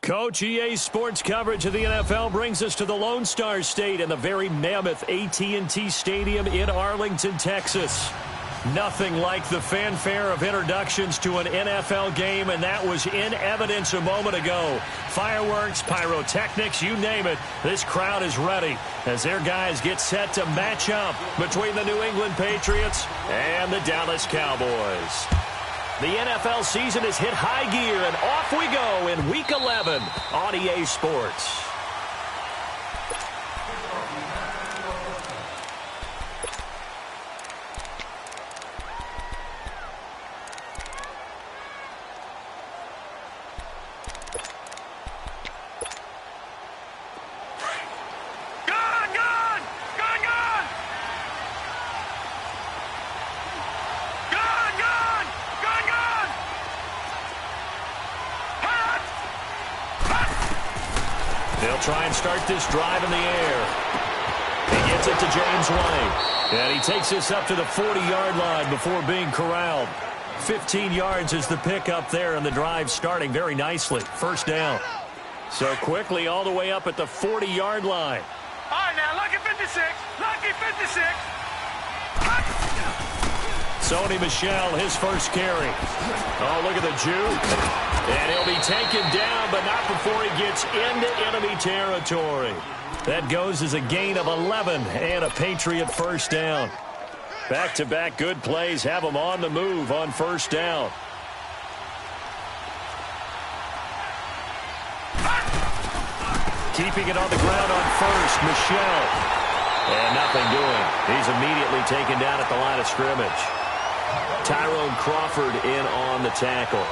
Coach, EA Sports coverage of the NFL brings us to the Lone Star State in the very mammoth AT&T Stadium in Arlington, Texas. Nothing like the fanfare of introductions to an NFL game, and that was in evidence a moment ago. Fireworks, pyrotechnics, you name it. This crowd is ready as their guys get set to match up between the New England Patriots and the Dallas Cowboys. The NFL season has hit high gear, and off we go in Week 11 on EA Sports. They'll try and start this drive in the air. He gets it to James White. And he takes this up to the 40-yard line before being corralled. 15 yards is the pickup there, and the drive starting very nicely. First down. So quickly all the way up at the 40-yard line. All right, now, lucky 56. Lucky 56. Sony Michel, his first carry. Oh, look at the juke. And he'll be taken down, but not before he gets into enemy territory. That goes as a gain of 11 and a Patriot first down. Back-to-back good plays have them on the move on first down. Keeping it on the ground on first, Michel. And nothing doing. He's immediately taken down at the line of scrimmage. Tyrone Crawford in on the tackle.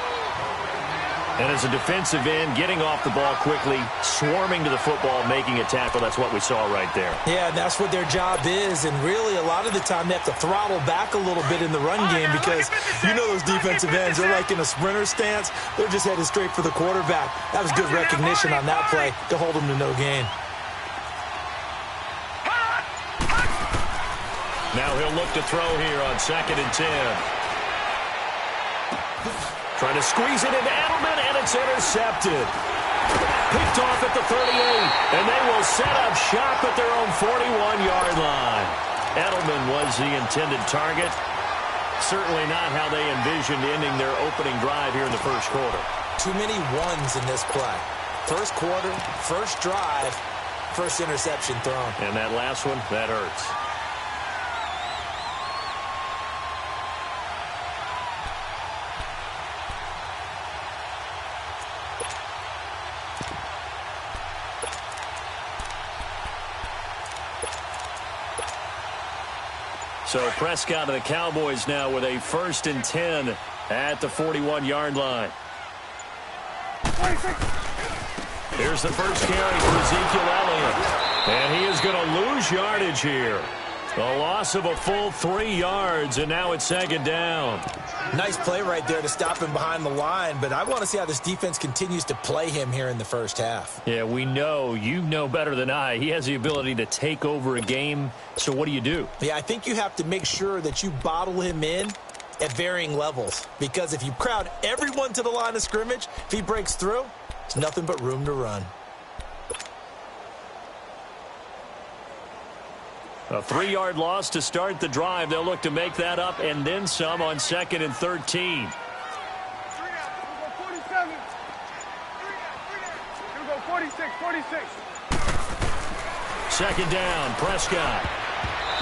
And as a defensive end, getting off the ball quickly, swarming to the football, making a tackle. That's what we saw right there. Yeah, and that's what their job is. And really, a lot of the time, they have to throttle back a little bit in the run game because you know those defensive ends, they're like in a sprinter stance. They're just headed straight for the quarterback. That was good recognition on that play to hold them to no gain. Now he'll look to throw here on 2nd and 10. Trying to squeeze it into Edelman, and it's intercepted. Picked off at the 38, and they will set up shop at their own 41-yard line. Edelman was the intended target. Certainly not how they envisioned ending their opening drive here in the first quarter. Too many ones in this play. First quarter, first drive, first interception thrown. And that last one, that hurts. So Prescott of the Cowboys now with a 1st and 10 at the 41-yard line. Here's the first carry for Ezekiel Elliott. And he is going to lose yardage here. A loss of a full 3 yards, and now it's 2nd down. Nice play right there to stop him behind the line, but I want to see how this defense continues to play him here in the first half. Yeah, we know. You know better than I. He has the ability to take over a game, so what do? Yeah, I think you have to make sure that you bottle him in at varying levels, because if you crowd everyone to the line of scrimmage, if he breaks through, it's nothing but room to run. A 3-yard loss to start the drive. They'll look to make that up and then some on 2nd and 13. 46. Second down, Prescott.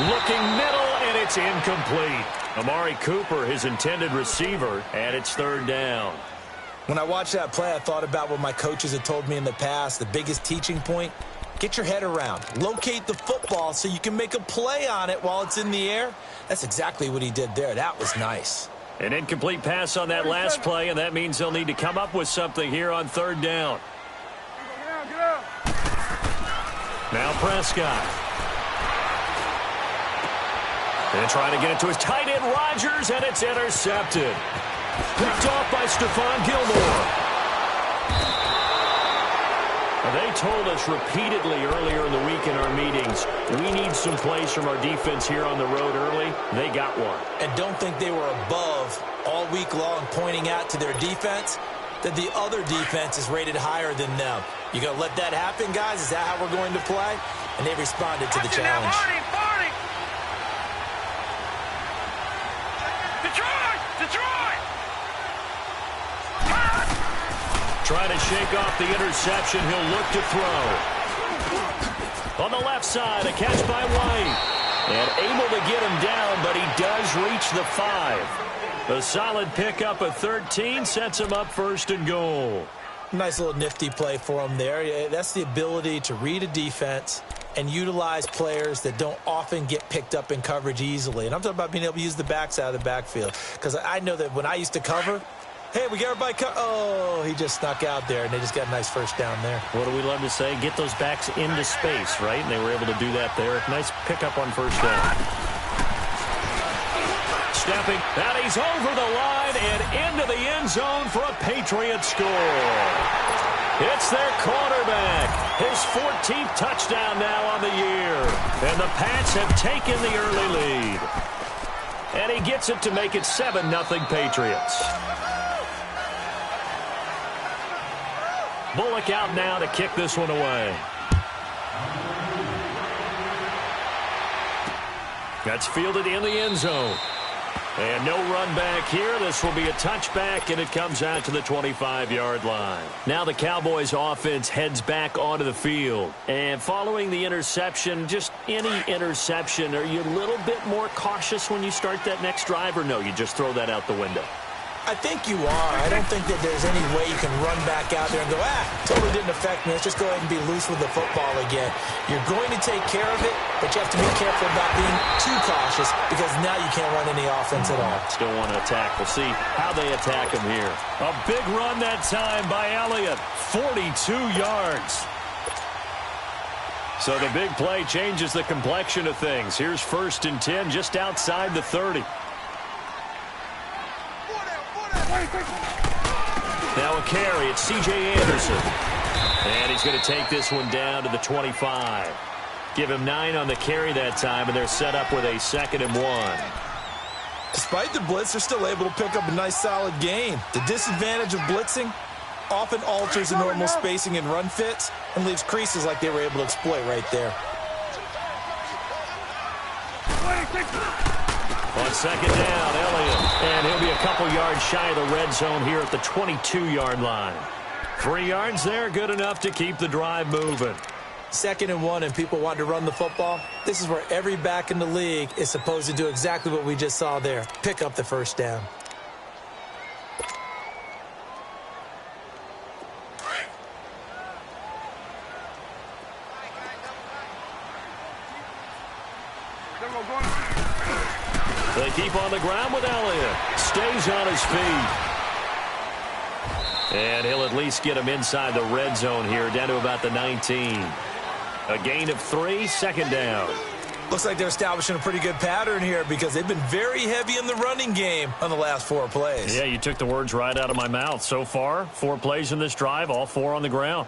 Looking middle, and it's incomplete. Amari Cooper, his intended receiver, and it's 3rd down. When I watched that play, I thought about what my coaches had told me in the past. The biggest teaching point, get your head around. Locate the football so you can make a play on it while it's in the air. That's exactly what he did there. That was nice. An incomplete pass on that last play, and that means they'll need to come up with something here on 3rd down. Now Prescott. And trying to get it to his tight end, Rodgers, and it's intercepted. Picked off by Stephon Gilmore. They told us repeatedly earlier in the week in our meetings, we need some plays from our defense here on the road early. They got one. And don't think they were above all week long pointing out to their defense that the other defense is rated higher than them. You going to let that happen, guys? Is that how we're going to play? And they responded to the challenge. Detroit! Trying to shake off the interception. He'll look to throw. On the left side, a catch by White. And able to get him down, but he does reach the 5. A solid pickup of 13 sets him up 1st and goal. Nice little nifty play for him there. That's the ability to read a defense and utilize players that don't often get picked up in coverage easily. And I'm talking about being able to use the backside of the backfield. Because I know that when I used to cover, hey, we got everybody oh, he just snuck out there, and they just got a nice first down there. What do we love to say? Get those backs into space, right? And they were able to do that there. Nice pickup on 1st down. Stepping, and he's over the line and into the end zone for a Patriot score. It's their quarterback. His 14th touchdown now on the year. And the Pats have taken the early lead. And he gets it to make it 7-0 Patriots. Bullock out now to kick this one away. That's fielded in the end zone. And no run back here. This will be a touchback, and it comes out to the 25-yard line. Now the Cowboys offense heads back onto the field. And following the interception, just any interception, are you a little bit more cautious when you start that next drive, or no, you just throw that out the window? I think you are. I don't think that there's any way you can run back out there and go, totally didn't affect me. Let's just go ahead and be loose with the football again. You're going to take care of it, but you have to be careful about being too cautious because now you can't run any offense at all. Still want to attack. We'll see how they attack him here. A big run that time by Elliott. 42 yards. So the big play changes the complexion of things. Here's 1st and 10 just outside the 30. Now a carry. It's C.J. Anderson. And he's going to take this one down to the 25. Give him 9 on the carry that time, and they're set up with a 2nd and 1. Despite the blitz, they're still able to pick up a nice, solid gain. The disadvantage of blitzing often alters the normal spacing and run fits and leaves creases like they were able to exploit right there. On 2nd down, Elliott. And he'll be a couple yards shy of the red zone here at the 22-yard line. 3 yards there, good enough to keep the drive moving. 2nd and 1, and people want to run the football. This is where every back in the league is supposed to do exactly what we just saw there. Pick up the 1st down. They keep on the ground with Elliott. Stays on his feet. And he'll at least get him inside the red zone here, down to about the 19. A gain of 3, 2nd down. Looks like they're establishing a pretty good pattern here because they've been very heavy in the running game on the last 4 plays. Yeah, you took the words right out of my mouth. So far, 4 plays in this drive, all 4 on the ground.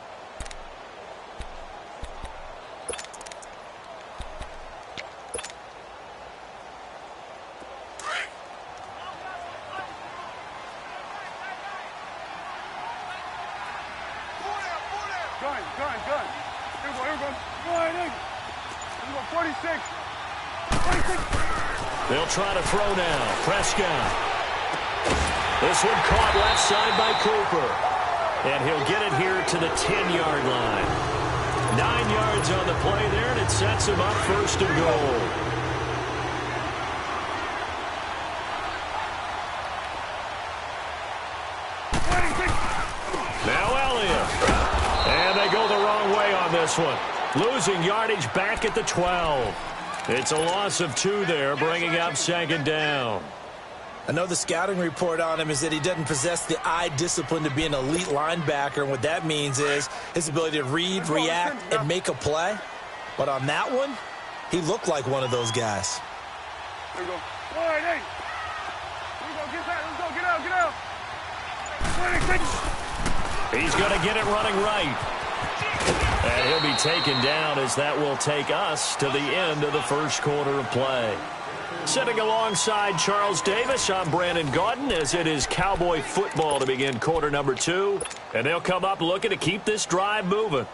They'll try to throw now. Prescott. This one caught left side by Cooper. And he'll get it here to the 10-yard line. 9 yards on the play there, and it sets him up 1st and goal. Now Elliott. And they go the wrong way on this one. Losing yardage back at the 12. It's a loss of 2 there, bringing up 2nd down. I know the scouting report on him is that he doesn't possess the eye discipline to be an elite linebacker, and what that means is his ability to read, react, and make a play. But on that one, he looked like one of those guys. There we go. All right, hey. Here we go. Get that. Let's go. Get out. Get out. He's going to get it running right. And he'll be taken down as that will take us to the end of the 1st quarter of play. Sitting alongside Charles Davis, I'm Brandon Gaudin as it is Cowboy football to begin quarter number 2. And they'll come up looking to keep this drive moving.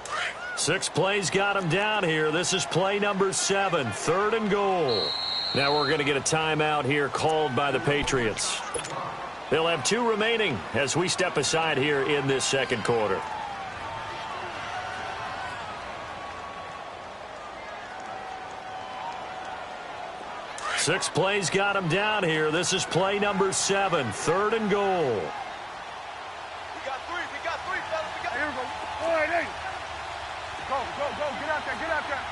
6 plays got them down here. This is play number 7, 3rd and goal. Now we're going to get a timeout here called by the Patriots. They'll have 2 remaining as we step aside here in this 2nd quarter. Six plays got him down here. This is play number 7, 3rd and goal. We got 3, fellas. Here we go. All right, hey. Go. Get out there.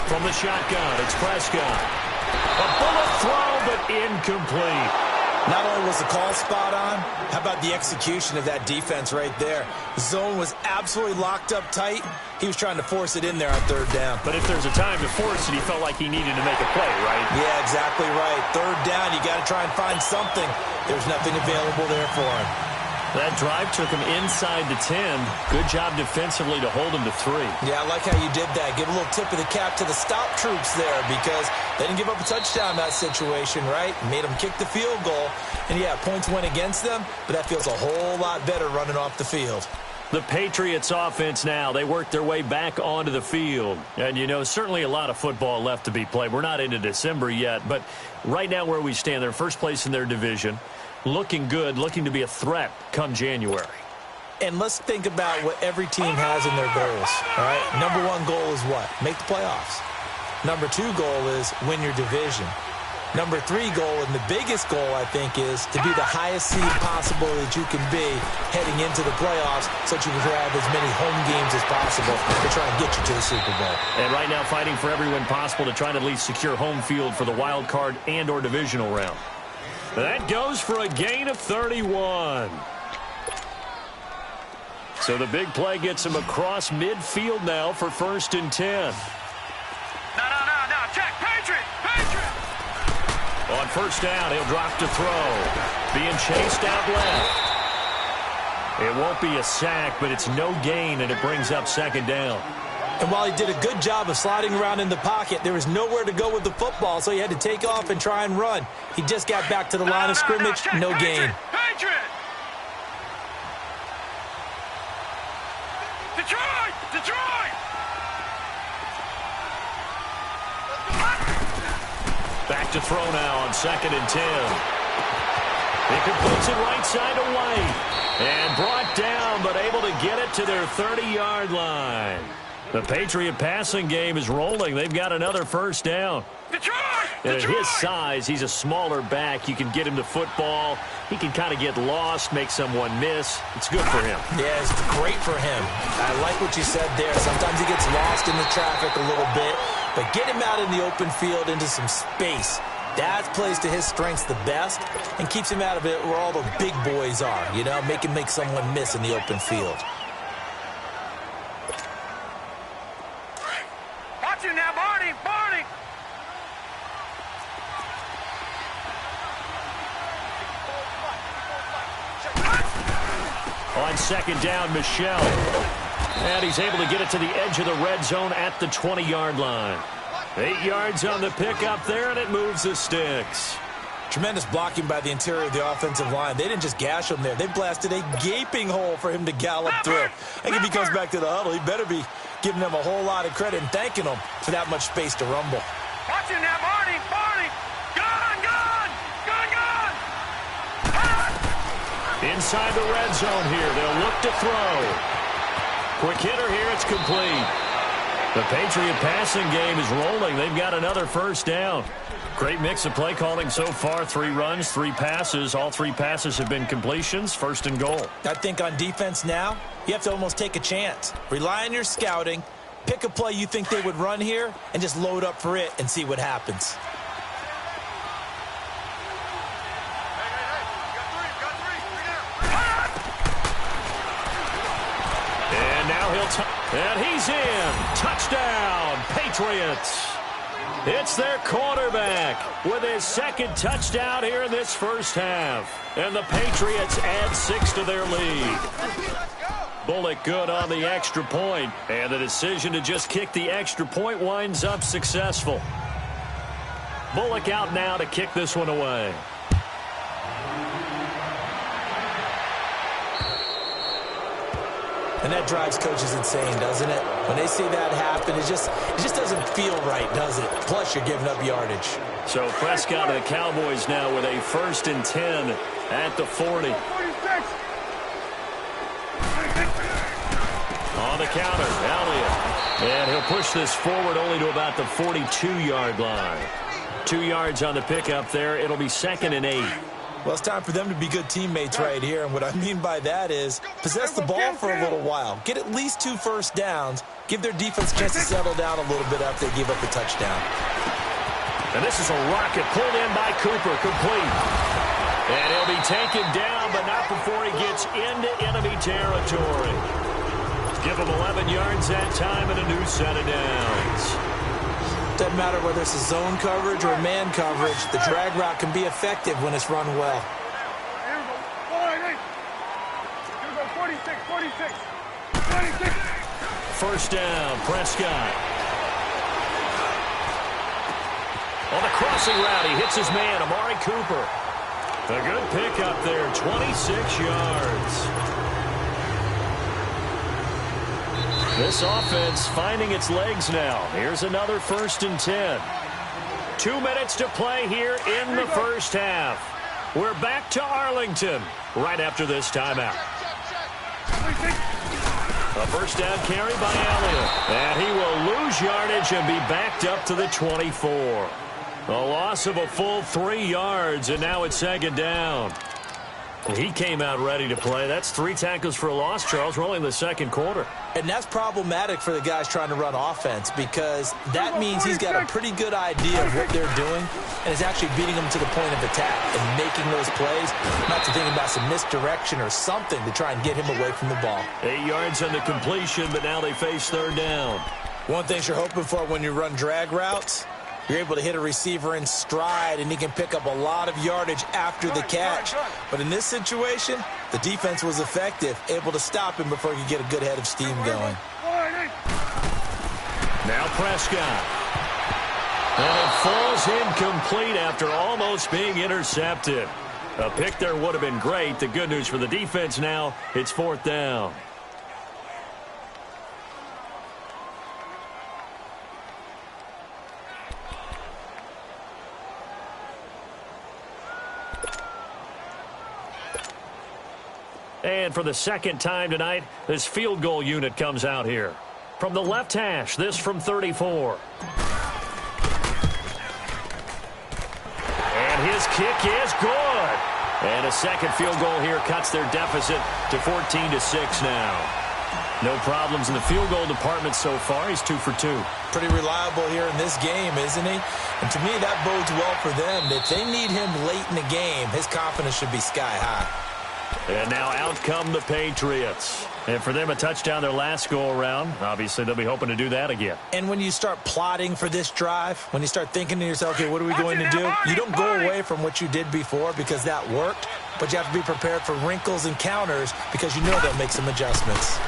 From the shotgun, it's Prescott. A bullet throw, but incomplete. Not only was the call spot on, how about the execution of that defense right there? The zone was absolutely locked up tight. He was trying to force it in there on 3rd down. But if there's a time to force it, he felt like he needed to make a play, right? Yeah, exactly right. 3rd down, you got to try and find something. There's nothing available there for him. That drive took him inside the 10. Good job defensively to hold him to 3. Yeah, I like how you did that. Give a little tip of the cap to the stop troops there because they didn't give up a touchdown in that situation, right? Made them kick the field goal. And, yeah, points went against them, but that feels a whole lot better running off the field. The Patriots offense now, they work their way back onto the field. And, you know, certainly a lot of football left to be played. We're not into December yet, but right now where we stand, they're first place in their division, looking good, looking to be a threat come January. And let's think about what every team has in their goals, all right? Number one goal is what? Make the playoffs. Number two goal is win your division. Number three goal, and the biggest goal, I think, is to be the highest seed possible that you can be heading into the playoffs so that you can have as many home games as possible to try and get you to the Super Bowl. And right now fighting for every win possible to try and at least secure home field for the wild card and or divisional round. That goes for a gain of 31. So the big play gets him across midfield now for 1st and 10. No. Check. Patriot. On 1st down, he'll drop to throw. Being chased out left. It won't be a sack, but it's no gain, and it brings up 2nd down. And while he did a good job of sliding around in the pocket, there was nowhere to go with the football, so he had to take off and try and run. He just got back to the line of scrimmage, no gain. Patriot. Detroit. Back to throw now on 2nd and 10. He completes it right side to White. And brought down, but able to get it to their 30-yard line. The Patriot passing game is rolling. They've got another 1st down. And at his size, he's a smaller back. You can get him to football. He can kind of get lost, make someone miss. It's good for him. Yeah, it's great for him. I like what you said there. Sometimes he gets lost in the traffic a little bit, but get him out in the open field into some space. That plays to his strengths the best and keeps him out of it where all the big boys are, you know, make someone miss in the open field. Watch you now, Barney. On 2nd down, Michelle. And he's able to get it to the edge of the red zone at the 20-yard line. 8 yards on the pickup there, and it moves the sticks. Tremendous blocking by the interior of the offensive line. They didn't just gash him there. They blasted a gaping hole for him to gallop through. I think if he comes back to the huddle, he better be giving them a whole lot of credit and thanking them for that much space to rumble. Watch him now, Barney. Inside the red zone here. They'll look to throw. Quick hitter here. It's complete. The Patriot passing game is rolling. They've got another 1st down. Great mix of play calling so far. 3 runs, 3 passes. All 3 passes have been completions. 1st and goal. I think on defense now, you have to almost take a chance. Rely on your scouting. Pick a play you think they would run here and just load up for it and see what happens. And he's in. Touchdown, Patriots. It's their quarterback with his 2nd touchdown here in this 1st half. And the Patriots add 6 to their lead. Bullock good on the extra point. And the decision to just kick the extra point winds up successful. Bullock out now to kick this one away. And that drives coaches insane, doesn't it? When they see that happen, it just doesn't feel right, does it? Plus, you're giving up yardage. So Prescott and the Cowboys now with a 1st and 10 at the 40. On the counter, Elliott. And he'll push this forward only to about the 42-yard line. 2 yards on the pickup there. It'll be 2nd and 8. Well, it's time for them to be good teammates right here, and what I mean by that is possess the ball for a little while. Get at least 2 1st downs. Give their defense a chance to settle down a little bit after they give up the touchdown. And this is a rocket pulled in by Cooper, complete. And he'll be taken down, but not before he gets into enemy territory. Give him 11 yards that time and a new set of downs. Doesn't matter whether it's a zone coverage or man coverage, the drag route can be effective when it's run well. Here we go. 46. 1st down, Prescott. On the crossing route, he hits his man, Amari Cooper. A good pickup there, 26 yards. This offense finding its legs now. Here's another 1st and 10. 2 minutes to play here in the first half. We're back to Arlington right after this timeout. A first down carry by Elliott. And he will lose yardage and be backed up to the 24. A loss of a full 3 yards, and now it's 2nd down. He came out ready to play. That's 3 tackles for a loss, Charles, rolling the 2nd quarter. And that's problematic for the guys trying to run offense because that means he's got a pretty good idea of what they're doing and is actually beating them to the point of attack and making those plays, not to think about some misdirection or something to try and get him away from the ball. 8 yards on the completion, but now they face 3rd down. One thing you're hoping for when you run drag routes, you're able to hit a receiver in stride, and he can pick up a lot of yardage after the catch. But in this situation, the defense was effective, able to stop him before he could get a good head of steam going. Now Prescott. And it falls incomplete after almost being intercepted. A pick there would have been great. The good news for the defense now, it's 4th down. And for the 2nd time tonight, this field goal unit comes out here. From the left hash, this from 34. And his kick is good. And a 2nd field goal here cuts their deficit to 14-6 now. No problems in the field goal department so far. He's 2 for 2. Pretty reliable here in this game, isn't he? And to me, that bodes well for them. If they need him late in the game, his confidence should be sky high. And now out come the Patriots. And for them, a touchdown their last go-around. Obviously, they'll be hoping to do that again. And when you start plotting for this drive, when you start thinking to yourself, okay, what are we going to do? You don't go away from what you did before because that worked, but you have to be prepared for wrinkles and counters because you know they'll make some adjustments.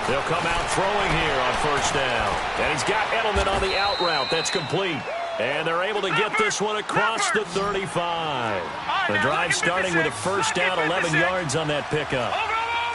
They'll come out throwing here on 1st down. And he's got Edelman on the out route. That's complete. And they're able to get this one across the 35. The drive starting with a first down, 11 yards on that pickup.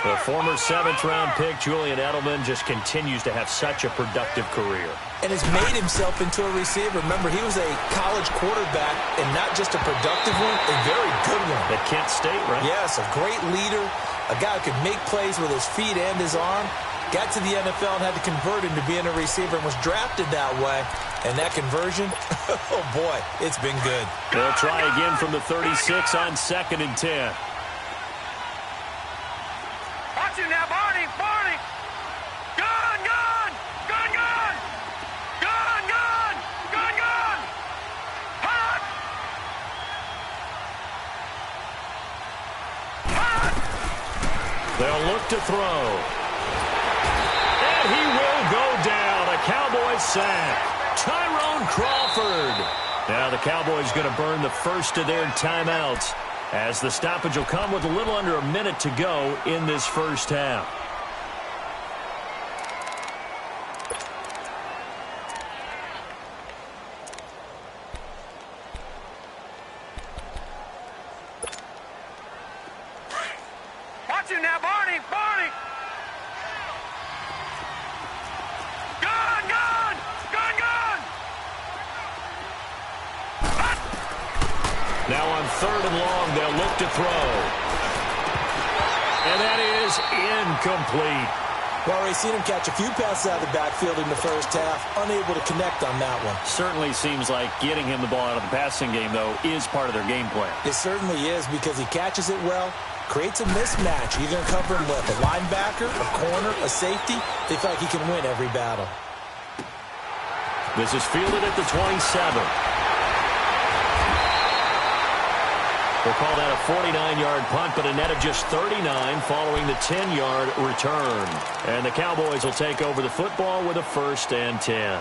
The former 7th-round pick, Julian Edelman, just continues to have such a productive career. And has made himself into a receiver. Remember, he was a college quarterback, and not just a productive one, a very good one. At Kent State, right? Yes, a great leader, a guy who could make plays with his feet and his arm. Got to the NFL and had to convert into being a receiver and was drafted that way. And that conversion, oh boy, it's been good. They'll try again from the 36 on 2nd and 10. Watch it now, Barney, Barney. Gun, gun, gun, gun. Gun, gun, gun, gun. Hot. Hot. They'll look to throw. And he will go down. A Cowboys sack. Tyrone Crawford. Now the Cowboys going to burn the first of their timeouts as the stoppage will come with a little under a minute to go in this first half. Watch it now, Barney, Barney. Gun, gun, gun, gun. Now on 3rd and long, they'll look to throw. And that is incomplete. Well, we've seen him catch a few passes out of the backfield in the first half, unable to connect on that one. Certainly seems like getting him the ball out of the passing game, though, is part of their game plan. It certainly is because he catches it well, creates a mismatch. You're going to cover him with a linebacker, a corner, a safety. They feel like he can win every battle. This is fielded at the 27. We'll call that a 49-yard punt, but a net of just 39 following the 10-yard return. And the Cowboys will take over the football with a 1st and 10.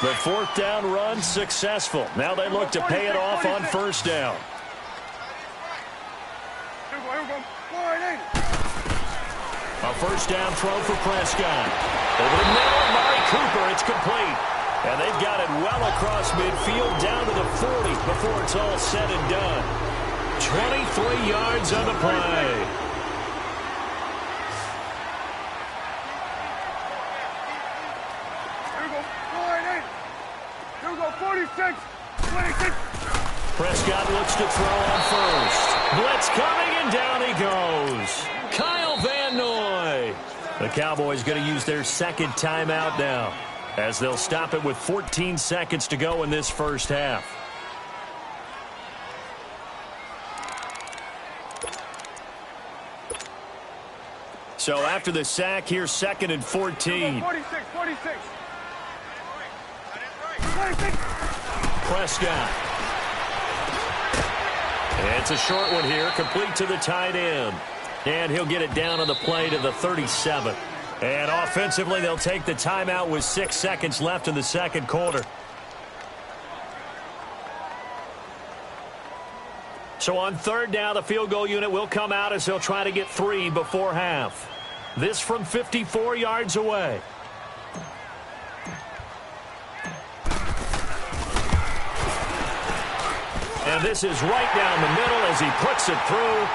The 4th down run successful. Now they look to pay it off on 1st down. A 1st down throw for Prescott. Over the middle, Mari Cooper. It's complete. And they've got it well across midfield down to the 40 before it's all said and done. 23 yards on the play. Here we go. 4-8. Here we go. 46. 26. Prescott looks to throw on first. Blitz coming, and down he goes. Kyle Van Noy. The Cowboys going to use their second timeout now, as they'll stop it with 14 seconds to go in this first half. So after the sack, here's 2nd and 14. 46. 46. 26. Prescott. It's a short one here, complete to the tight end. And he'll get it down on the play to the 37. And offensively, they'll take the timeout with 6 seconds left in the second quarter. So on third down, the field goal unit will come out as they'll try to get 3 before half. This from 54 yards away. And this is right down the middle as he puts it through.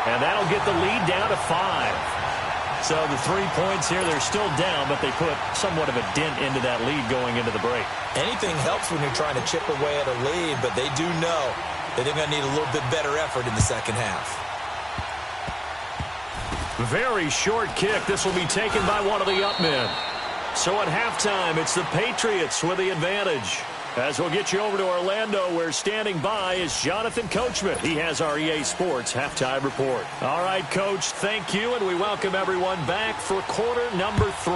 And that'll get the lead down to 5. So the 3 points here, they're still down, but they put somewhat of a dent into that lead going into the break. Anything helps when you're trying to chip away at a lead, but they do know that they're going to need a little bit better effort in the second half. Very short kick. This will be taken by one of the up men. So at halftime, it's the Patriots with the advantage. As we'll get you over to Orlando, where standing by is Jonathan Coachman. He has our EA Sports Halftime Report. All right, Coach, thank you, and we welcome everyone back for quarter number 3.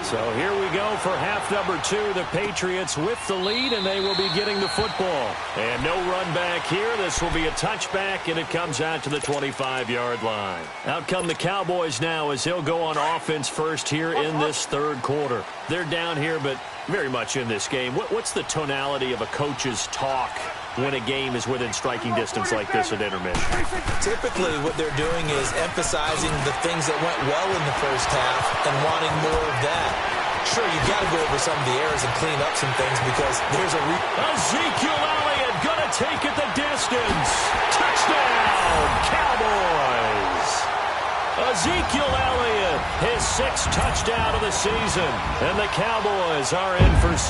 So here we go for half number 2. The Patriots with the lead, and they will be getting the football. And no run back here. This will be a touchback, and it comes out to the 25-yard line. Out come the Cowboys now as they'll go on offense first here in this third quarter. They're down here, but very much in this game. What's the tonality of a coach's talk when a game is within striking distance like this at intermission? Typically, what they're doing is emphasizing the things that went well in the first half and wanting more of that. Sure, you got to go over some of the errors and clean up some things because there's a Ezekiel Elliott gonna take it the distance. Touchdown, Cowboys! Ezekiel Elliott, his 6th touchdown of the season, and the Cowboys are in for 6.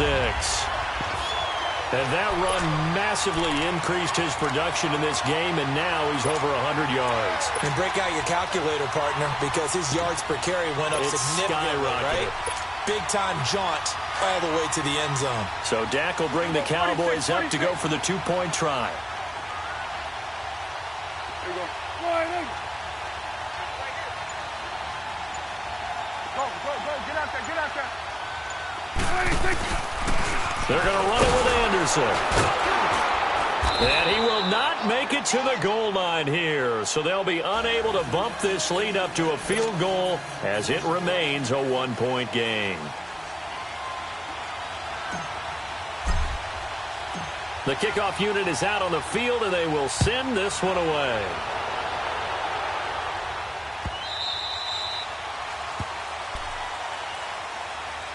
And that run massively increased his production in this game, and now he's over 100 yards. And break out your calculator, partner, because his yards per carry went up significantly, right? Big-time jaunt all the way to the end zone. So Dak will bring the Cowboys up to go for the 2-point try. Here we go. Go, get out there, get out there. 26. They're going to run it with Anderson. And he will not make it to the goal line here. So they'll be unable to bump this lead up to a field goal as it remains a 1-point game. The kickoff unit is out on the field, and they will send this one away.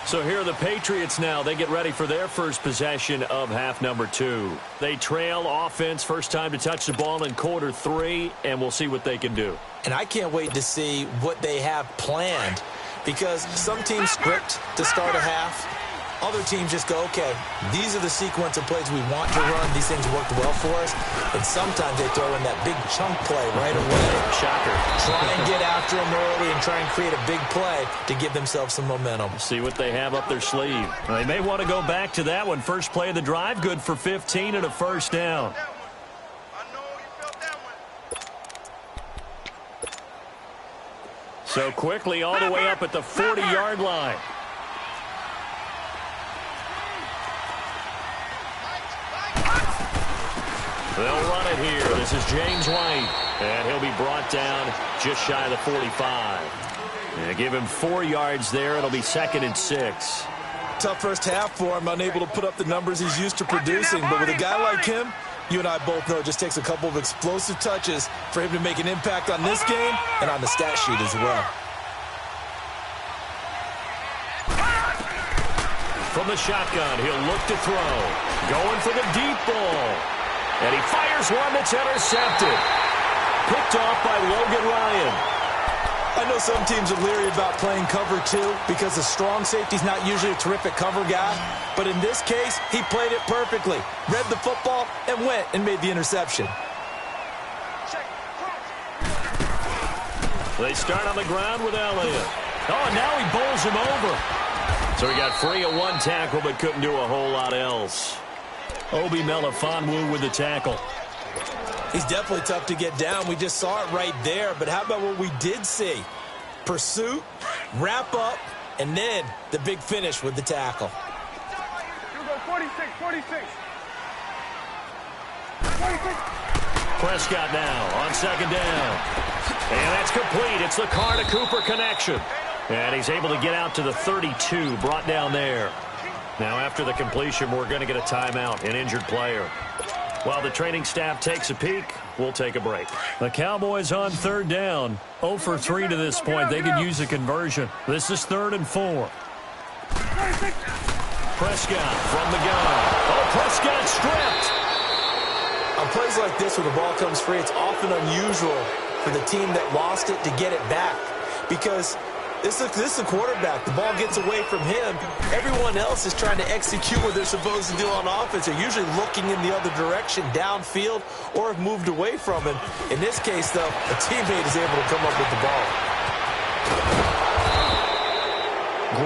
So here are the Patriots now. They get ready for their first possession of half number 2. They trail offense, first time to touch the ball in quarter 3, and we'll see what they can do. And I can't wait to see what they have planned because some teams script to start a half. Other teams just go, okay, these are the sequence of plays we want to run. These things worked well for us. And sometimes they throw in that big chunk play right away. Shocker. Try and get after them early and try and create a big play to give themselves some momentum. See what they have up their sleeve. They may want to go back to that one. First play of the drive, good for 15 and a first down. So quickly all the way up at the 40-yard line. They'll run it here. This is James White. And he'll be brought down just shy of the 45. And give him 4 yards there. It'll be 2nd and 6. Tough first half for him. Unable to put up the numbers he's used to producing. But with a guy like him, you and I both know it just takes a couple of explosive touches for him to make an impact on this game and on the stat sheet as well. From the shotgun, he'll look to throw. Going for the deep ball. And he fires one that's intercepted. Picked off by Logan Ryan. I know some teams are leery about playing cover 2 because the strong safety's not usually a terrific cover guy. But in this case, he played it perfectly. Read the football and went and made the interception. They start on the ground with Elliott. Oh, and now he bowls him over. So he got free of one tackle but couldn't do a whole lot else. Obi Melifonwu with the tackle. He's definitely tough to get down. We just saw it right there. But how about what we did see? Pursuit, wrap up, and then the big finish with the tackle. You go 46, 46. Prescott now on second down. And that's complete. It's the Carr to Cooper connection. And he's able to get out to the 32, brought down there. Now after the completion, we're going to get a timeout, an injured player. While the training staff takes a peek, we'll take a break. The Cowboys on third down. 0 for 3 to this point. They could use a conversion. This is 3rd and 4. Prescott from the gun. Oh, Prescott stripped. On plays like this where the ball comes free, it's often unusual for the team that lost it to get it back. Because this is a quarterback. The ball gets away from him. Everyone else is trying to execute what they're supposed to do on offense. They're usually looking in the other direction, downfield, or have moved away from him. In this case, though, a teammate is able to come up with the ball.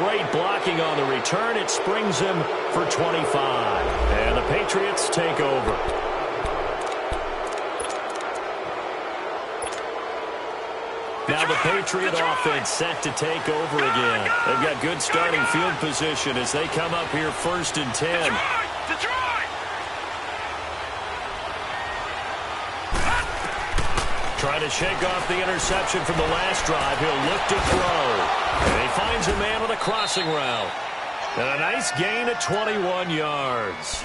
Great blocking on the return. It springs him for 25. And the Patriots take over. Now the Patriot offense set to take over again. They've got good starting field position as they come up here 1st and 10. Trying to shake off the interception from the last drive. He'll look to throw. And he finds a man with a crossing route. And a nice gain of 21 yards.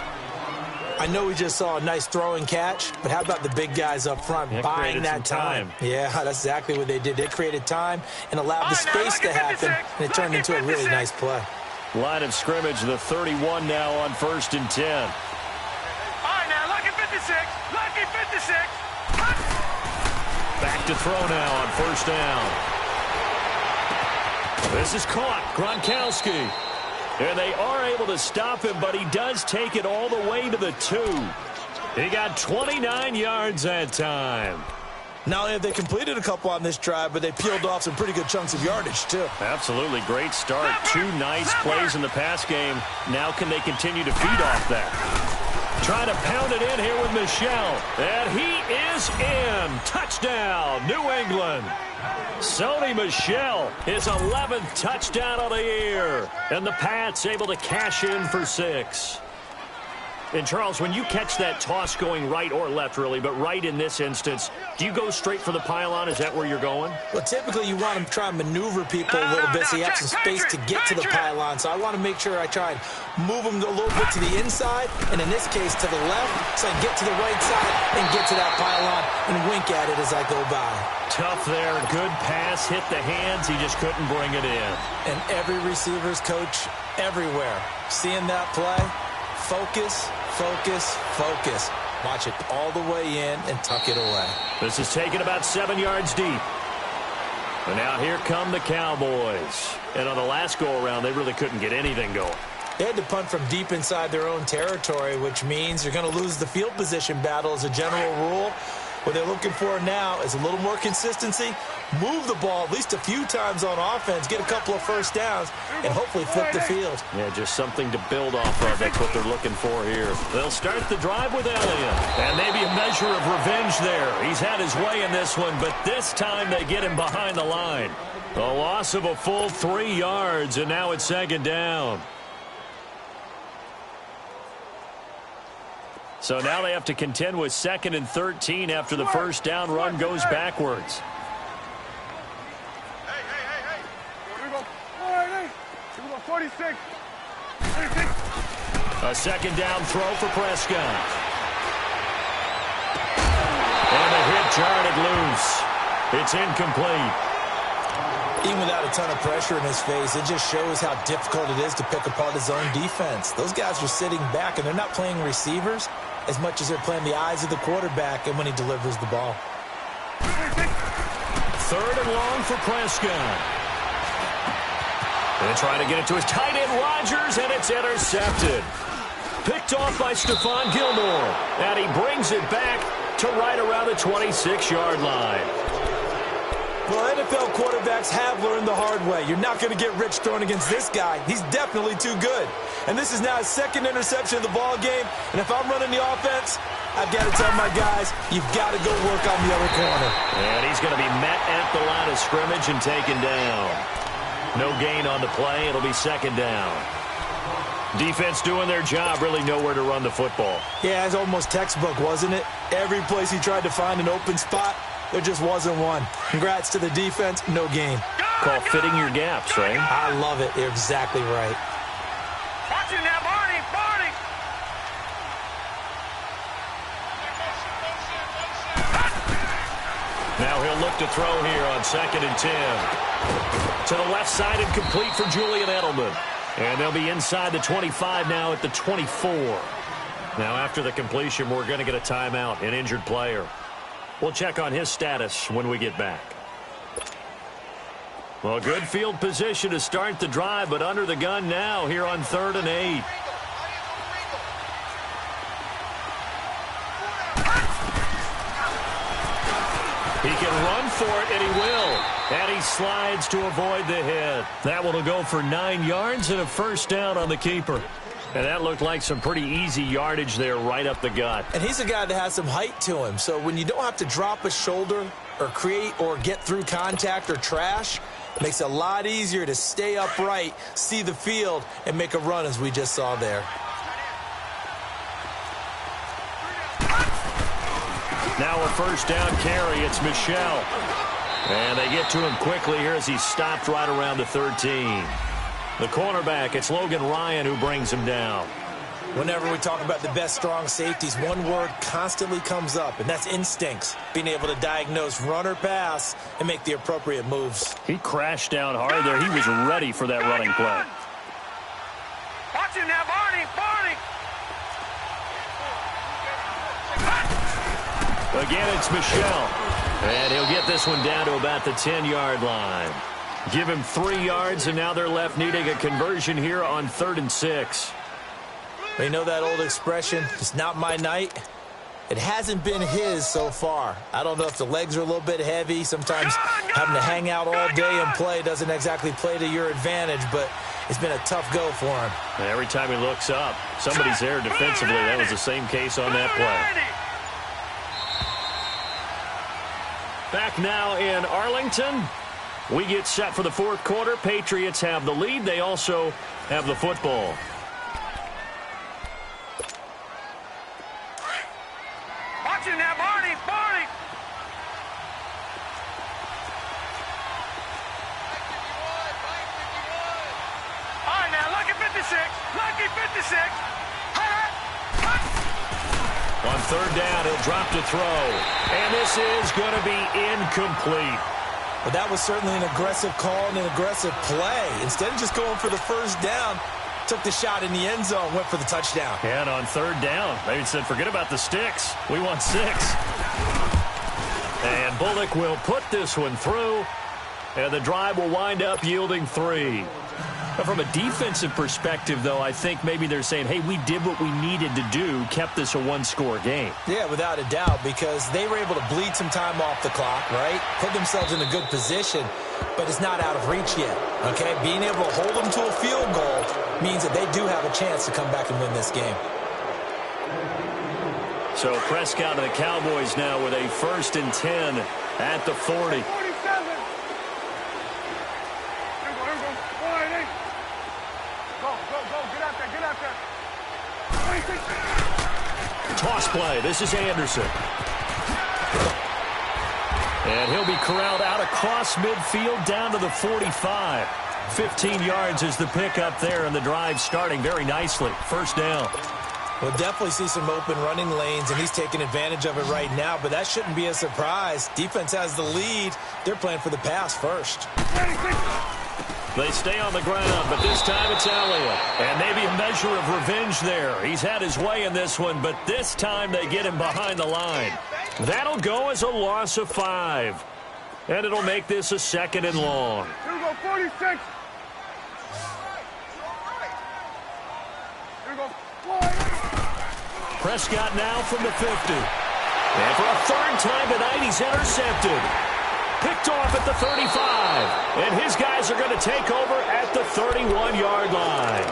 I know we just saw a nice throwing catch, but how about the big guys up front buying that time? Yeah, that's exactly what they did. They created time and allowed the space to happen, and it turned into a really nice play. Line of scrimmage, the 31 now on 1st and 10. All right, now, lucky 56. Lucky 56. Back to throw now on 1st down. This is caught. Gronkowski. And they are able to stop him, but he does take it all the way to the 2. He got 29 yards that time. Not only have they completed a couple on this drive, but they peeled off some pretty good chunks of yardage, too. Absolutely. Great start. 2 nice plays in the pass game. Now can they continue to feed off that? Trying to pound it in here with Michel. And he is in. Touchdown, New England. Sony Michel, his 11th touchdown of the year. And the Pats able to cash in for 6. And, Charles, when you catch that toss going right or left, really, but right in this instance, do you go straight for the pylon? Is that where you're going? Well, typically you want to try and maneuver people a little bit so you have some space to get to the pylon. So I want to make sure I try and move them a little bit to the inside, and in this case to the left, so I get to the right side and get to that pylon and wink at it as I go by. Tough there. Good pass. Hit the hands. He just couldn't bring it in. And every receiver's coach everywhere, seeing that play, focus, focus, focus. Watch it all the way in and tuck it away. This is taken about 7 yards deep. And now here come the Cowboys. And on the last go-around, they really couldn't get anything going. They had to punt from deep inside their own territory, which means you're going to lose the field position battle as a general rule. What they're looking for now is a little more consistency, move the ball at least a few times on offense, get a couple of first downs, and hopefully flip the field. Yeah, just something to build off of. That's what they're looking for here. They'll start the drive with Elliott. And maybe a measure of revenge there. He's had his way in this one, but this time they get him behind the line. A loss of a full 3 yards, and now it's 2nd down. So now they have to contend with 2nd and 13 after the first down run goes backwards. Hey. Here we go. All right, hey. Here we go, 46. 46. A 2nd down throw for Prescott. And the hit jarred it loose. It's incomplete. Even without a ton of pressure in his face, it just shows how difficult it is to pick apart his own defense. Those guys are sitting back, and they're not playing receivers. as much as they're playing the eyes of the quarterback and when he delivers the ball. 3rd and long for Prescott. They try to get it to his tight end, Rodgers, and it's intercepted. Picked off by Stephon Gilmore, and he brings it back to right around the 26-yard line. Well, NFL quarterbacks have learned the hard way. You're not going to get rich throwing against this guy. He's definitely too good. And this is now his 2nd interception of the ball game. And if I'm running the offense, I've got to tell my guys, you've got to go work on the other corner. And he's going to be met at the line of scrimmage and taken down. No gain on the play. It'll be 2nd down. Defense doing their job, really nowhere to run the football. Yeah, it's almost textbook, wasn't it? Every place he tried to find an open spot, there just wasn't one. Congrats to the defense, no gain. Call fitting your gaps, right? I love it. You're exactly right. Watch it now, Barney, Barney. Now he'll look to throw here on 2nd and 10. To the left side and complete for Julian Edelman. And they'll be inside the 25 now at the 24. Now after the completion, we're going to get a timeout, an injured player. We'll check on his status when we get back. Well, good field position to start the drive, but under the gun now here on 3rd and 8. He can run for it, and he will. And he slides to avoid the hit. That one will go for 9 yards and a 1st down on the keeper. And that looked like some pretty easy yardage there right up the gut. And he's a guy that has some height to him. So when you don't have to drop a shoulder or create or get through contact or trash, it makes it a lot easier to stay upright, see the field, and make a run as we just saw there. Now a 1st down carry. It's Michel. And they get to him quickly here as he's stopped right around the 13. The cornerback, it's Logan Ryan who brings him down. Whenever we talk about the best strong safeties, one word constantly comes up, and that's instincts. Being able to diagnose run or pass and make the appropriate moves. He crashed down hard there. He was ready for that running play. Watch it now, Barney, Barney. Again, it's Michel. And he'll get this one down to about the 10-yard line. Give him 3 yards, and now they're left needing a conversion here on 3rd and 6. You know that old expression, it's not my night? It hasn't been his so far. I don't know if the legs are a little bit heavy. Sometimes having to hang out all day and play doesn't exactly play to your advantage, but it's been a tough go for him. And every time he looks up, somebody's there defensively. That was the same case on that play. Back now in Arlington. We get set for the 4th quarter. Patriots have the lead. They also have the football. Watch it now, Barney, Barney. All right, now, lucky 56. Lucky 56. On 3rd down, he'll drop to throw. And this is going to be incomplete. But that was certainly an aggressive call and an aggressive play. Instead of just going for the 1st down, took the shot in the end zone, went for the touchdown. And on 3rd down, they said, forget about the sticks. We want 6. And Bullock will put this one through. And the drive will wind up yielding 3. But from a defensive perspective, though, I think maybe they're saying, hey, we did what we needed to do, kept this a 1-score game. Yeah, without a doubt, because they were able to bleed some time off the clock, right? Put themselves in a good position, but it's not out of reach yet, okay? Being able to hold them to a field goal means that they do have a chance to come back and win this game. So Prescott and the Cowboys now with a 1st and 10 at the 40. Toss play. This is Anderson. And he'll be corralled out across midfield down to the 45. 15 yards is the pickup there, and the drive starting very nicely. 1st down. We'll definitely see some open running lanes, and he's taking advantage of it right now, but that shouldn't be a surprise. Defense has the lead. They're playing for the pass first. They stay on the ground, but this time it's Elliott. And maybe a measure of revenge there. He's had his way in this one, but this time they get him behind the line. That'll go as a loss of 5. And it'll make this a 2nd and long. Here we go, 46. Here we go, Prescott now from the 50. And for a 3rd time tonight, he's intercepted. Picked off at the 35. And his guys are going to take over at the 31-yard line.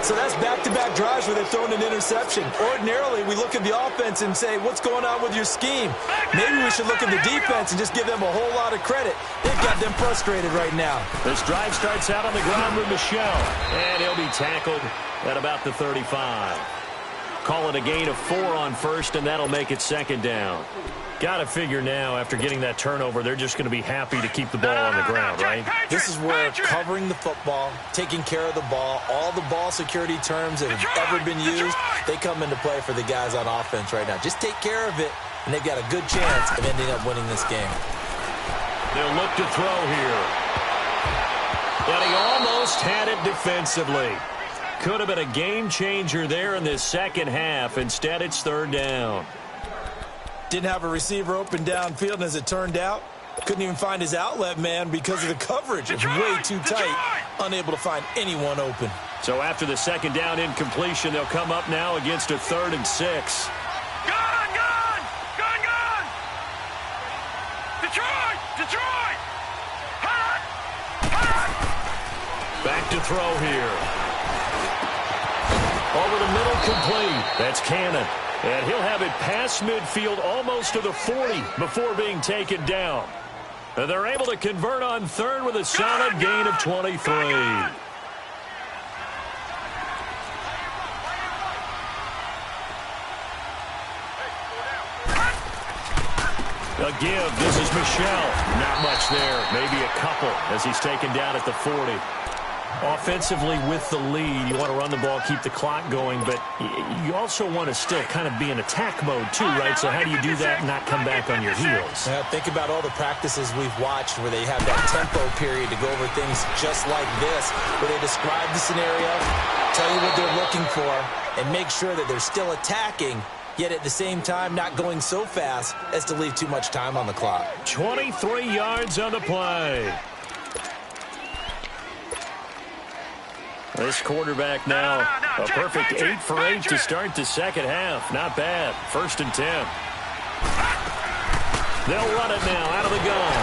So that's back-to-back drives where they've thrown an interception. Ordinarily, we look at the offense and say, what's going on with your scheme? Maybe we should look at the defense and just give them a whole lot of credit. They've got them frustrated right now. This drive starts out on the ground with Michelle. And he'll be tackled at about the 35. Call it a gain of 4 on 1st, and that'll make it 2nd down. Got to figure now, after getting that turnover, they're just going to be happy to keep the ball on the ground, right? This is where covering the football, taking care of the ball, all the ball security terms that have ever been used, they come into play for the guys on offense right now. Just take care of it, and they've got a good chance of ending up winning this game. They'll look to throw here. And he almost had it defensively. Could have been a game changer there in this second half. Instead, it's 3rd down. Didn't have a receiver open downfield, and as it turned out, couldn't even find his outlet man because of the coverage. It was way too tight, unable to find anyone open. So after the 2nd down incompletion, they'll come up now against a 3rd and 6. Gone! Detroit! Back to throw here. Over the middle, complete. That's Cannon. And he'll have it past midfield almost to the 40 before being taken down. And they're able to convert on 3rd with a solid gain of 23. A give. This is Michelle. Not much there. Maybe a couple as he's taken down at the 40. Offensively with the lead, you want to run the ball, keep the clock going, but you also want to still kind of be in attack mode too, right? So how do you do that and not come back on your heels? Think about all the practices we've watched where they have that tempo period to go over things just like this, where they describe the scenario, tell you what they're looking for, and make sure that they're still attacking, yet at the same time not going so fast as to leave too much time on the clock. 23 yards on the play. This quarterback now, a perfect 8 for 8 to start the second half. Not bad. 1st and 10. They'll run it now out of the gun.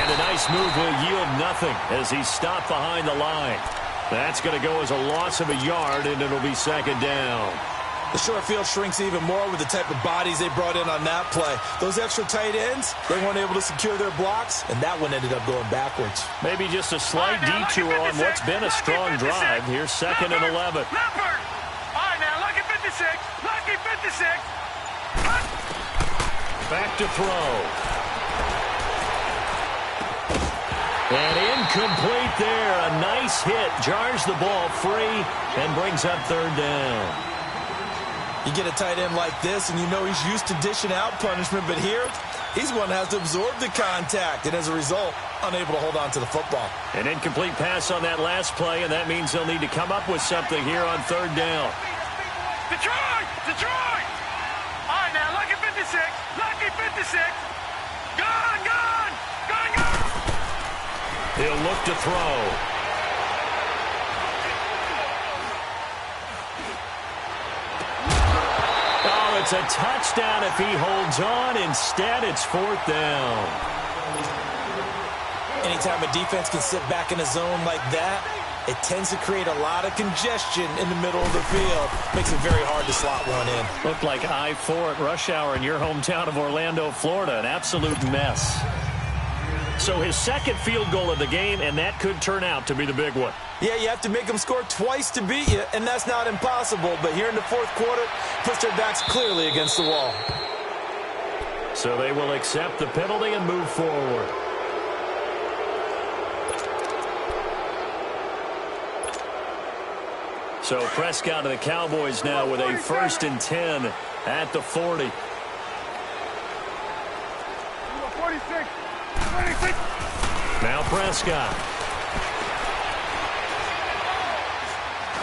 And a nice move will yield nothing as he's stopped behind the line. That's going to go as a loss of a yard, and it'll be 2nd down. The short field shrinks even more with the type of bodies they brought in on that play. Those extra tight ends, they weren't able to secure their blocks, and that one ended up going backwards. Maybe just a slight detour on what's been a strong drive. Here's 2nd and 11. All right, now, lucky 56. Lucky 56. Back to throw. And incomplete there. A nice hit. Jars the ball free and brings up 3rd down. You get a tight end like this, and you know he's used to dishing out punishment, but here, he's one that has to absorb the contact, and as a result, unable to hold on to the football. An incomplete pass on that last play, and that means they'll need to come up with something here on 3rd down. Detroit! All right, now, lucky 56. Lucky 56. Gone! He'll look to throw. It's a touchdown if he holds on. Instead, it's 4th down. Anytime a defense can sit back in a zone like that, it tends to create a lot of congestion in the middle of the field. Makes it very hard to slot one in. Looked like I-4 at rush hour in your hometown of Orlando, Florida. An absolute mess. So his 2nd field goal of the game, and that could turn out to be the big one. Yeah, you have to make them score twice to beat you, and that's not impossible. But here in the 4th quarter, puts their backs clearly against the wall. So they will accept the penalty and move forward. So Prescott of the Cowboys now with a 1st and 10 at the 40. 46. Now Prescott.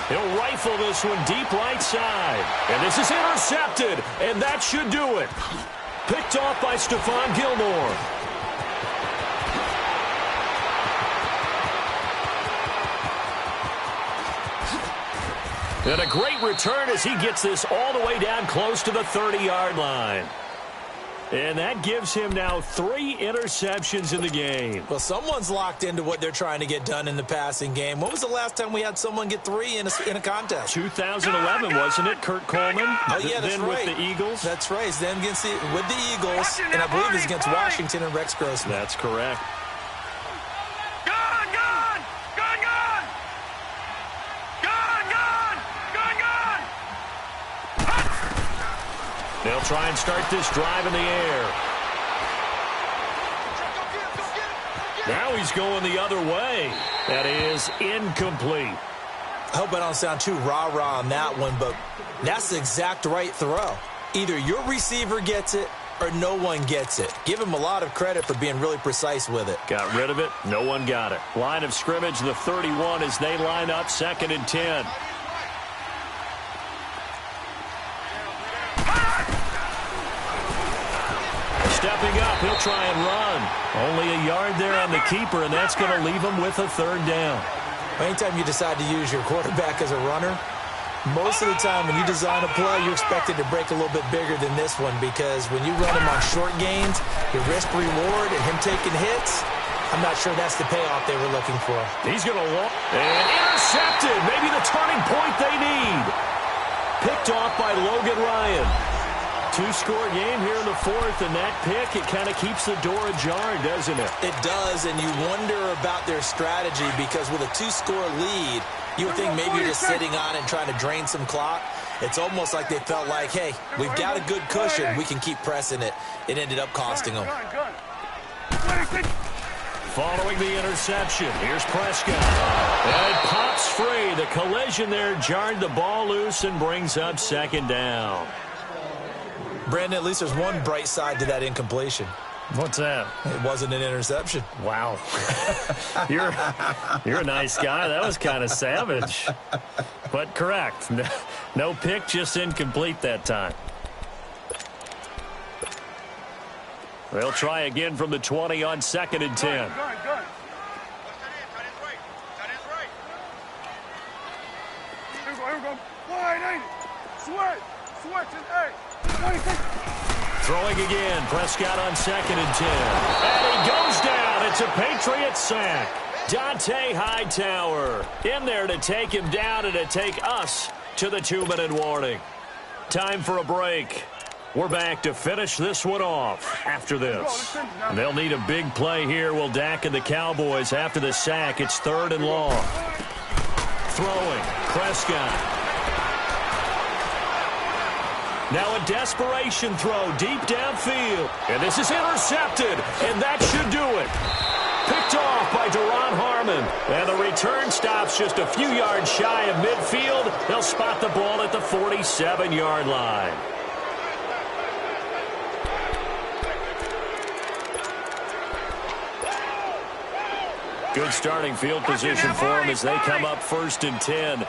He'll rifle this one deep right side. And this is intercepted, and that should do it. Picked off by Stephon Gilmore. And a great return as he gets this all the way down close to the 30-yard line. And that gives him now 3 interceptions in the game. Well, someone's locked into what they're trying to get done in the passing game. When was the last time we had someone get 3 in a contest? 2011, wasn't it? Kurt Coleman? Oh, yeah, that's then right. with the Eagles? That's right. It's then with the Eagles, and I believe it's against Washington and Rex Grossman. That's correct. They'll try and start this drive in the air. Now he's going the other way. That is incomplete. I hope I don't sound too rah-rah on that one, but that's the exact right throw. Either your receiver gets it or no one gets it. Give him a lot of credit for being really precise with it. Got rid of it. No one got it. Line of scrimmage, the 31 as they line up 2nd and 10. Stepping up, he'll try and run. Only a yard there on the keeper, and that's going to leave him with a 3rd down. Anytime you decide to use your quarterback as a runner, most of the time when you design a play, you're expected to break a little bit bigger than this one, because when you run him on short gains, your risk-reward and him taking hits, I'm not sure that's the payoff they were looking for. He's going to walk. And intercepted. Maybe the turning point they need. Picked off by Logan Ryan. 2-score game here in the 4th, and that pick, it kind of keeps the door ajar, doesn't it? It does, and you wonder about their strategy, because with a 2-score lead, you would think maybe you're just sitting on it and trying to drain some clock. It's almost like they felt like, hey, we've got a good cushion. We can keep pressing it. It ended up costing them. Following the interception, here's Prescott. And it pops free. The collision there jarred the ball loose and brings up 2nd down. Brandon, at least there's one bright side to that incompletion. What's that? It wasn't an interception. Wow. You're a nice guy. That was kind of savage. But correct. No pick, just incomplete that time. They'll try again from the 20 on 2nd and 10. Throwing again. Prescott on 2nd and 10. And he goes down. It's a Patriot sack. Dante Hightower in there to take him down and to take us to the 2-minute warning. Time for a break. We're back to finish this one off after this. They'll need a big play here. Will Dak and the Cowboys after the sack. It's 3rd and long. Throwing. Prescott. Now a desperation throw deep downfield. And this is intercepted. And that should do it. Picked off by Deron Harmon. And the return stops just a few yards shy of midfield. They'll spot the ball at the 47-yard line. Good starting field position for them as they come up 1st and 10.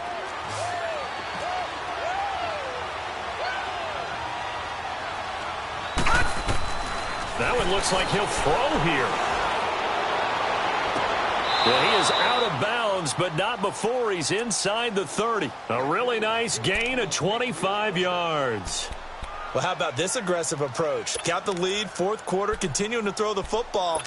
That one looks like he'll throw here. Well, he is out of bounds, but not before he's inside the 30. A really nice gain of 25 yards. Well, how about this aggressive approach? Got the lead, 4th quarter, continuing to throw the football.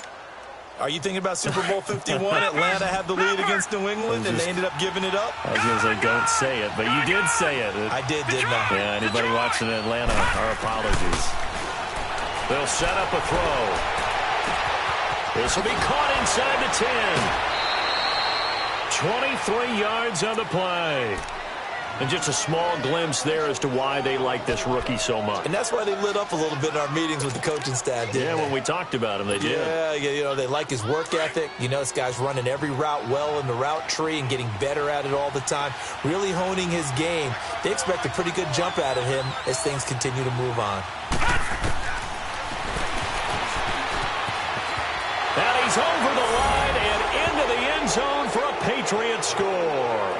Are you thinking about Super Bowl 51? Atlanta had the lead against New England, and they ended up giving it up? I was going to say, don't say it, but you did say it. I didn't I? Yeah, anybody watching Atlanta, our apologies. They'll set up a throw. This will be caught inside the 10. 23 yards on the play. And just a small glimpse there as to why they like this rookie so much. And that's why they lit up a little bit in our meetings with the coaching staff, didn't they? When we talked about him, they did. Yeah, you know, they like his work ethic. You know, this guy's running every route well in the route tree and getting better at it all the time, really honing his game. They expect a pretty good jump out of him as things continue to move on. And he's over the line and into the end zone for a Patriot score.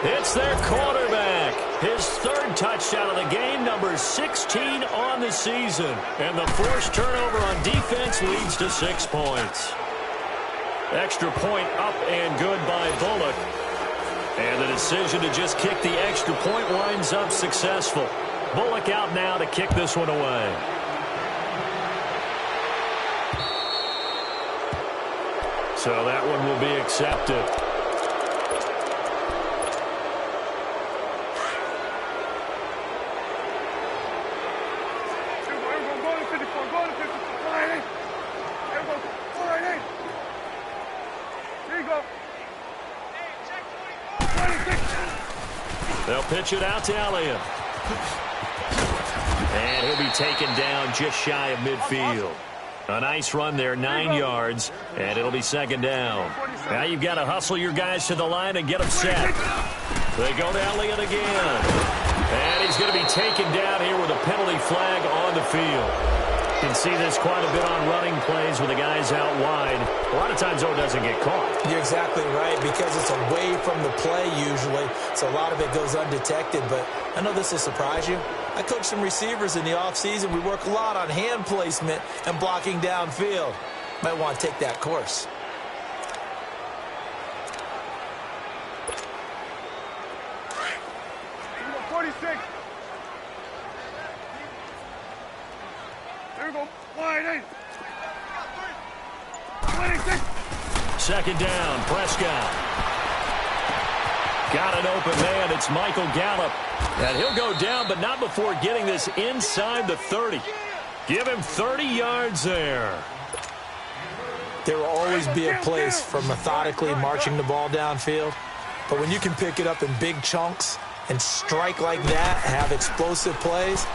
It's their quarterback. His third touchdown of the game, number 16 on the season. And the forced turnover on defense leads to 6 points. Extra point up and good by Bullock. And the decision to just kick the extra point winds up successful. Bullock out now to kick this one away. So that one will be accepted. They'll pitch it out to Elliott. And he'll be taken down just shy of midfield. A nice run there, 9 yards, and it'll be second down. Now you've got to hustle your guys to the line and get them set. They go to Elliott again. And he's going to be taken down here with a penalty flag on the field. You can see this quite a bit on running plays with the guys out wide. A lot of times, though, it doesn't get caught. You're exactly right, because it's away from the play usually, so a lot of it goes undetected. But I know this will surprise you. I coach some receivers in the offseason. We work a lot on hand placement and blocking downfield. Might want to take that course. Number 46. There we go. Wide 26. Second down, Prescott. Got an open man. It's Michael Gallup. And he'll go down, but not before getting this inside the 30. Give him 30 yards there. There will always be a place for methodically marching the ball downfield. But when you can pick it up in big chunks and strike like that, have explosive plays,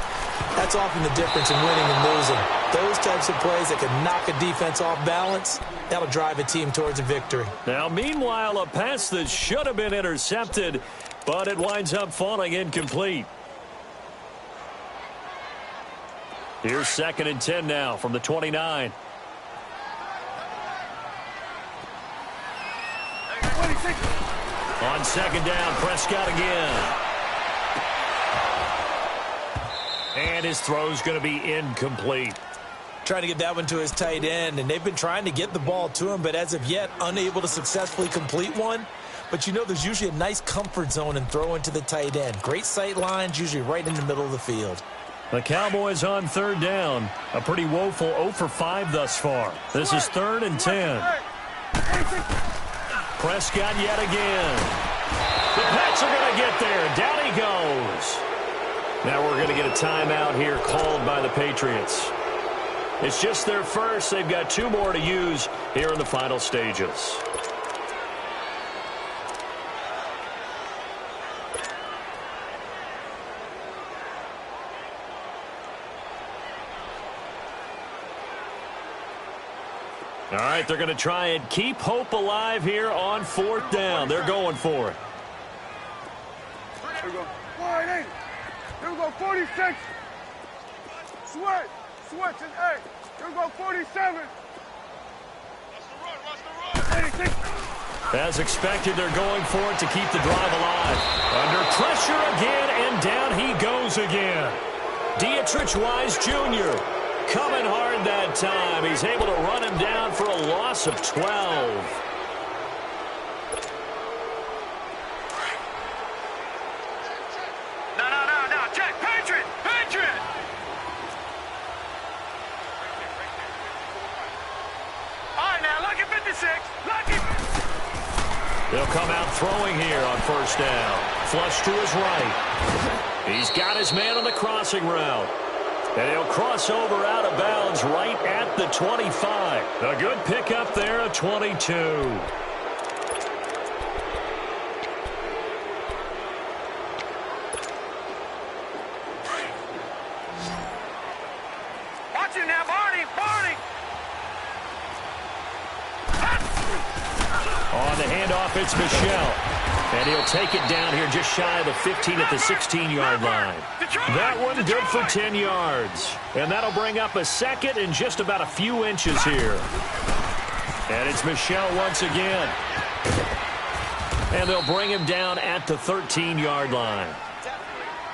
that's often the difference in winning and losing. Those types of plays that can knock a defense off balance, that'll drive a team towards a victory. Now, meanwhile, a pass that should have been intercepted, but it winds up falling incomplete. Here's 2nd and 10 now from the 29. On second down, Prescott again. And his throw's going to be incomplete. Trying to get that one to his tight end, and they've been trying to get the ball to him, but as of yet, unable to successfully complete one. But you know there's usually a nice comfort zone in throwing to the tight end. Great sight lines, usually right in the middle of the field. The Cowboys on third down. A pretty woeful 0 for 5 thus far. This is 3rd and 10. Prescott yet again. The Pats are going to get there. Down he goes. Now we're going to get a timeout here called by the Patriots. It's just their first. They've got 2 more to use here in the final stages. All right, they're going to try and keep hope alive here on 4th down. They're going for it. Here we go. Wide 8. Here we go. 46. Switch and 8. Here we go. 47. Watch the run. 86. As expected, they're going for it to keep the drive alive. Under pressure again, and down he goes again. Dietrich Wise Jr. coming hard that time. He's able to run him down for a loss of 12. No. Check. Patriot. All right, now, look at 56. They'll come out throwing here on 1st down. Flush to his right. He's got his man on the crossing route. And he'll cross over out of bounds right at the 25. A good pickup there at 22. Watch it now, Barney. On the handoff, it's Michel. And he'll take it down here just shy of the 15 at the 16-yard line. That one good for 10 yards. And that'll bring up a 2nd and just about a few inches here. And it's Michel once again. And they'll bring him down at the 13-yard line.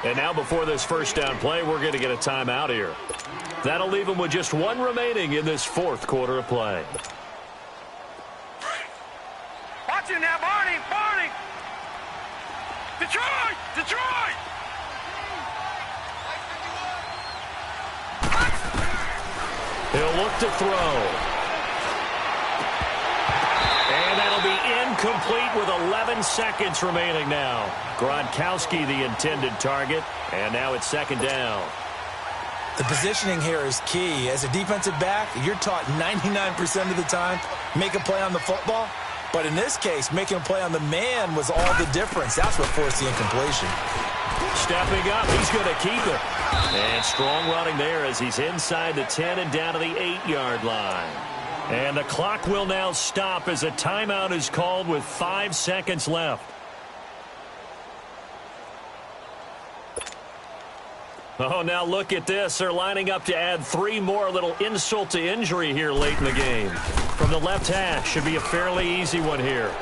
And now before this first down play, we're going to get a timeout here. That'll leave him with just one remaining in this fourth quarter of play. Watch it now, Barney! Barney! Detroit! Detroit! He'll look to throw. And that'll be incomplete with 11 seconds remaining now. Gronkowski the intended target, and now it's second down. The positioning here is key. As a defensive back, you're taught 99% of the time, make a play on the football. But in this case, making a play on the man was all the difference. That's what forced the incompletion. Stepping up, he's going to keep it. And strong running there as he's inside the 10 and down to the 8-yard line. And the clock will now stop as a timeout is called with 5 seconds left. Oh, now look at this. They're lining up to add 3 more. Little insult to injury here late in the game. From the left hash, should be a fairly easy one here.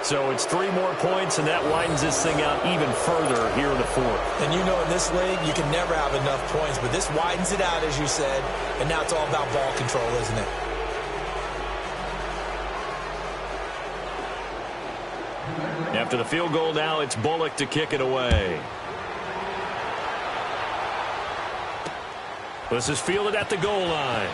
So it's 3 more points, and that widens this thing out even further here in the fourth. And you know in this league, you can never have enough points, but this widens it out, as you said, and now it's all about ball control, isn't it? After the field goal now, it's Bullock to kick it away. This is fielded at the goal line.